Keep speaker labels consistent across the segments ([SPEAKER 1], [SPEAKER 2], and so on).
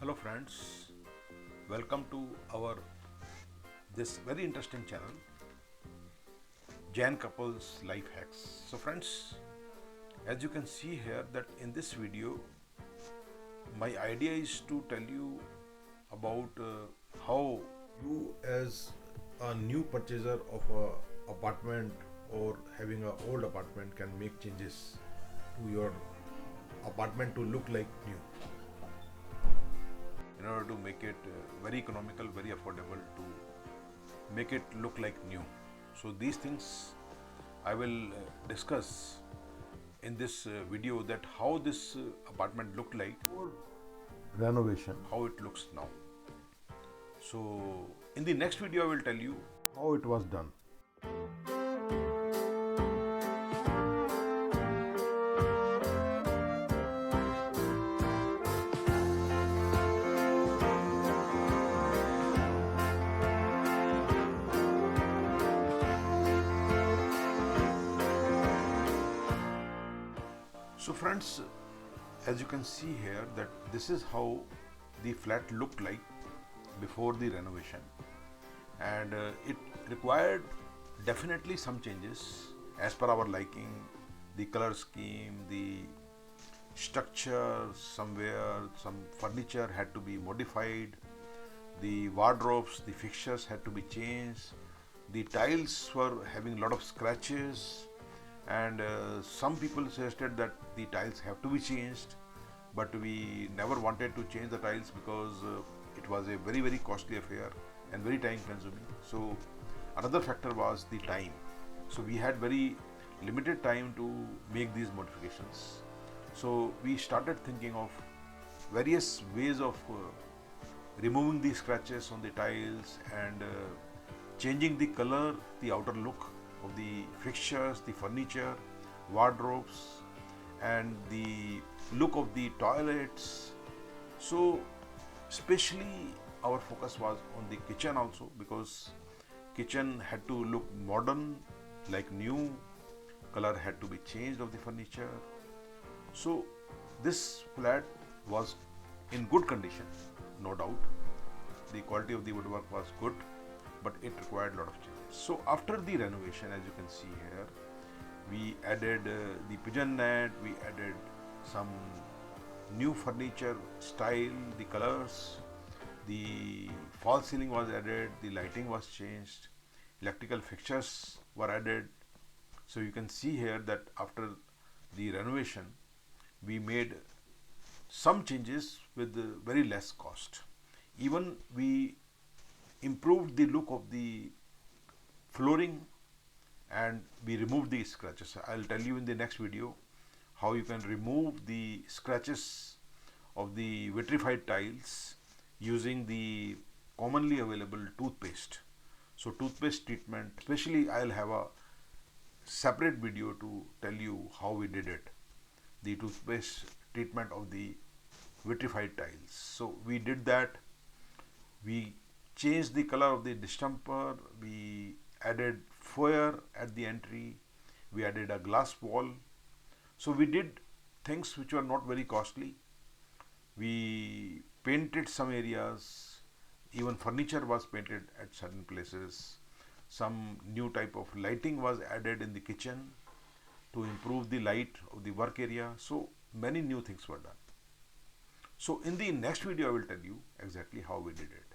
[SPEAKER 1] Hello friends, welcome to our this very interesting channel, Jain couples life hacks. So friends, as you can see here that in this video, my idea is to tell you about how you as a new purchaser of a apartment or having a old apartment can make changes to your apartment to look like new in order to make it very economical, very affordable, to make it look like new. So these things I will discuss in this video, that how this apartment looked like before renovation, how it looks now. So in the next video I will tell you how it was done. So friends, as you can see here that this is how the flat looked like before the renovation, and it required definitely some changes as per our liking. The color scheme, the structure, somewhere some furniture had to be modified, the wardrobes, the fixtures had to be changed, the tiles were having a lot of scratches, and some people suggested that the tiles have to be changed, but we never wanted to change the tiles because it was a very costly affair and very time consuming. So another factor was the time. So we had very limited time to make these modifications. So we started thinking of various ways of removing the scratches on the tiles and changing the color, the outer look of the fixtures, the furniture, wardrobes, and the look of the toilets. So especially our focus was on the kitchen also, because kitchen had to look modern, like new. Color had to be changed of the furniture. So this flat was in good condition, no doubt. The quality of the woodwork was good, but it required a lot of changes. So after the renovation, as you can see here, we added the pigeon net, we added some new furniture style, the colors, the false ceiling was added, the lighting was changed, electrical fixtures were added. So you can see here that after the renovation, we made some changes with very less cost. Even we improved the look of the flooring and we removed the scratches. I'll tell you in the next video how you can remove the scratches of the vitrified tiles using the commonly available toothpaste. So toothpaste treatment, especially I'll have a separate video to tell you how we did it, the toothpaste treatment of the vitrified tiles. So we did that. We changed the color of the distemper, we added foyer at the entry, we added a glass wall. So we did things which were not very costly. We painted some areas, even furniture was painted at certain places. Some new type of lighting was added in the kitchen to improve the light of the work area. So many new things were done. So in the next video I will tell you exactly how we did it.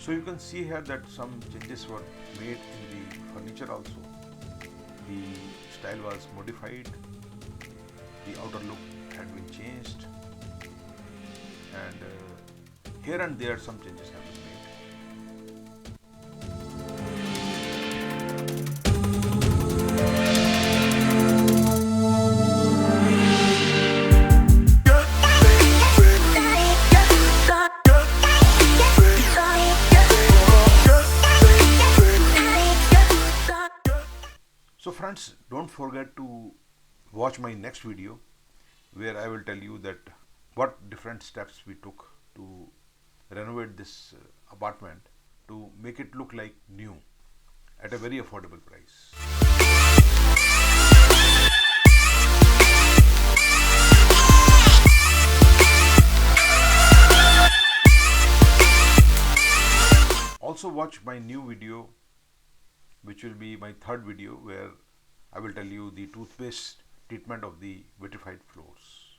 [SPEAKER 1] So you can see here that some changes were made in the furniture also. The style was modified, the outer look had been changed, and here and there some changes have been made. So friends, don't forget to watch my next video where I will tell you that what different steps we took to renovate this apartment to make it look like new at a very affordable price. Also watch my new video, which will be my third video, where I will tell you the toothpaste treatment of the vitrified floors.